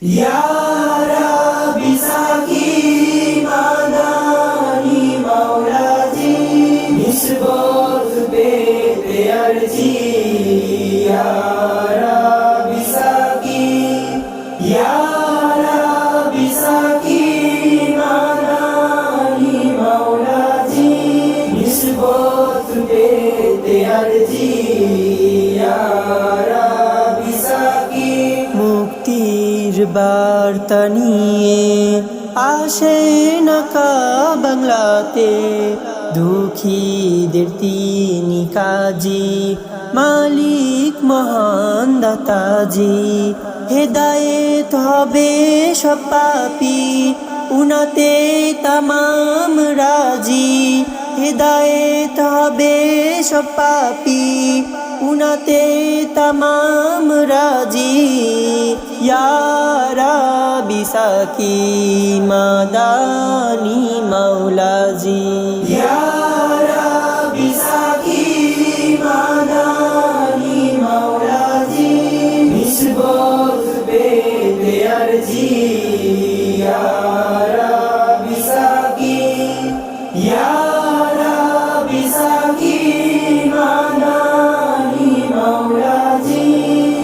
Ya Rabbi Saki Madani Maulaji Nisbot Bete Arji Ya Rabbi Saki Ya Rabbi Saki Madani Maulaji Nisbot Bete Arji Ya Rabbi Saki মুক্তির বার্তা নিয়ে আসেন আকা বাংলাতে দুঃখীদের তিনি কাজী মালিক মহান দাতাজি হেদায়েত হবে সব পাপী উনাতে তামাম রাজি হেদায়েত হবে সব পাপী উনাতে তামাম রাজি ইয়া রাব্বি সাকি মাদানি মাওলাজি ইয়া রাব্বি সাকি মাদানি মাওলাজি নিসবত বেতে আরজি ইয়া রাব্বি সাকি ইয়া রাব্বি সাকি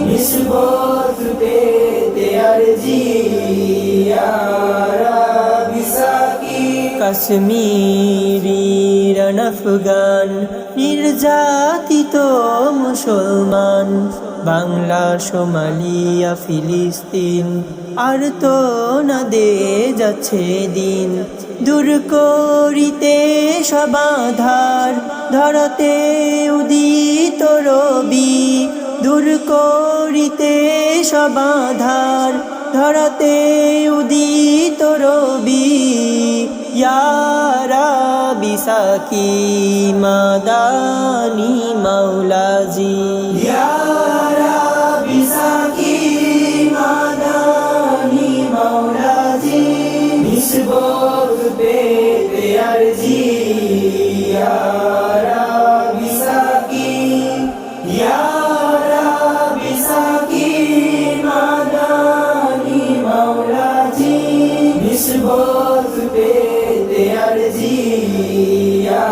নিসবত পেতে আরজি ইয়া রাব্বি সাকি কাশ্মীরি রণ আফগান নির্যাতিত মুসলমান বাংলা সোমালিয়া ফিলিস্তিন আর তো না দে যাচ্ছে দিন দূর করিতে সবাধার ধরতে উদিত রবি দূর করিতে সবাধার ধরতে উদিত রবি ইয়া রাব্বি সাকি মাদানি মাওলাজি ইয়া রাব্বি সাকি মাদানি মাওলাজি নিসবত পেতে আরজি ইয়া রাব্বি সাকি ইয়া নিসবত পেতে আরজি ইয়া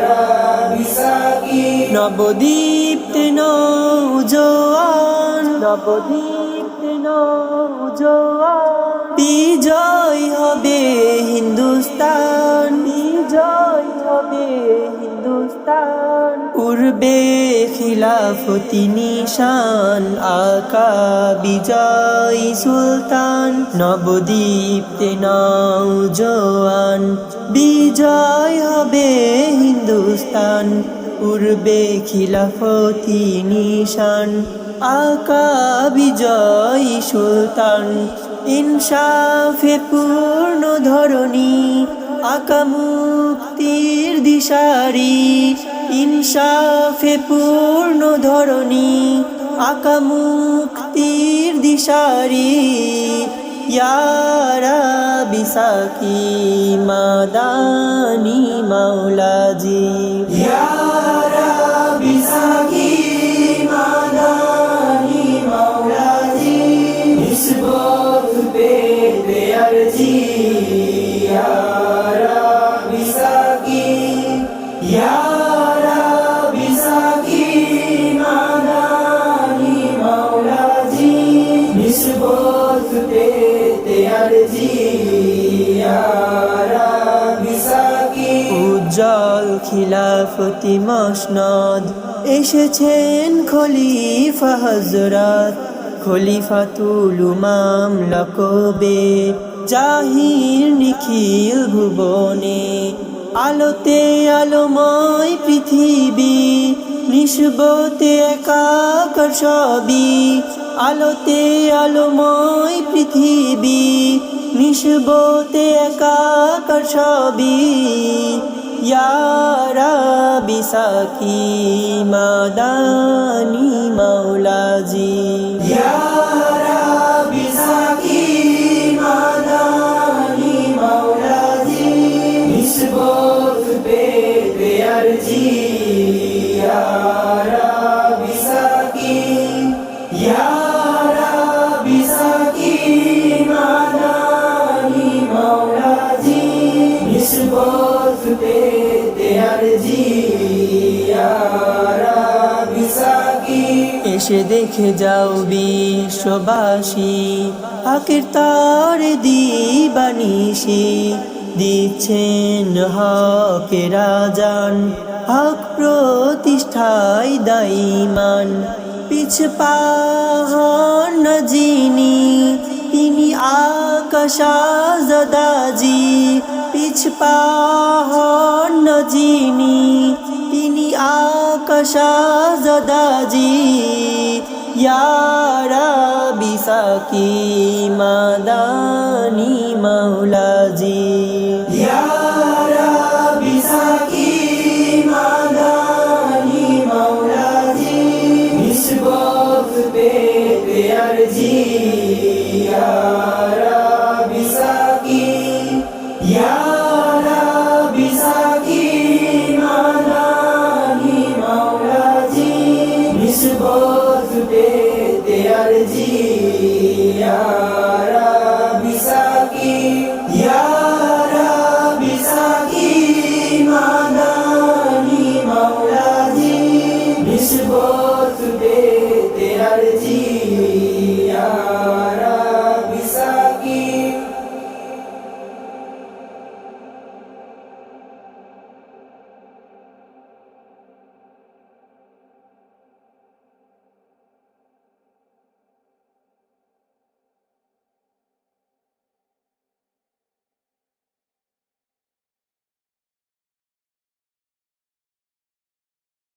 রাব্বি সাকি নবদীপ্তে নৌজোয়ান নবদীপ্তে নৌজোয়ান বিজয় হবে হিন্দুস্তান বিজয় হবে হিন্দুস্তান উড়বে খিলাফতি নিশান আকা বিজয় সুলতান নবদীপ্তে নৌজোয়ান বিজয় হবে হিন্দুস্তান উড়বে খিলাফতি নিশান আকা বিজয় সুলতান ইনসাফে পূর্ণ ধরণী আকা মুক্তির দিশারি ইনসাফে পূর্ণ ধরণী আকা মুক্তির দিশারি ইয়া রাব্বি সাকি মাদানি মাওলাজি ইয়া রাব্বি সাকি মাদানি মাওলাজি নিসবত পেতে আরজি ইয়া রাব্বি সাকি ইয়া রাব্বি সাকি মাদানি মাওলাজি নিসবত পেতে আরজি ইয়া রাব্বি সাকি উজ্জ্বল খিলাফতি মসনদ এসেছেন খলিফা হযরত খলিফাতুল উমাম লকবে জাহির নিখিল ভুবনে আলোতে আলোময় পৃথিবী নিসবতে একাকার সবই আলোতে আলোময় পৃথিবী নিসবতে একাকার সবই ইয়া রাব্বি সাকি মাদানি মাওলাজি ইয়া রাব্বি সাকি মাদানি মাওলাজি নিসবত পেতে আরজি ইয়া রাব্বি সাকি ইয়া রাব্বি সাকি এসে দেখে যাও বিশ্ববাসী, হকের তার দিবানিশি দিচ্ছেন হকের আজান, হক প্রতিষ্ঠায় দাইমান। পিছে পা হন না যিনি, তিনি আকাশ আযাদাজি, পিছ পা হন না যিনি, তিনি আকাশ আযাদাজি। ইয়া রাব্বি সাকি মাদানি মাওলাজি, ইয়া রাব্বি সাকি মাদানি মাওলাজি, নিসবত পেতে আরজি। ইয়া রাব্বি সাকি, ইয়া রাব্বি সাকি মাদানি মাওলাজি, নিসবত পেতে আরজি। ইয়া রাব্বি সাকি, ইয়া রাব্বি সাকি মাদানি মাওলাজি, নিসবত পেতে আরজি।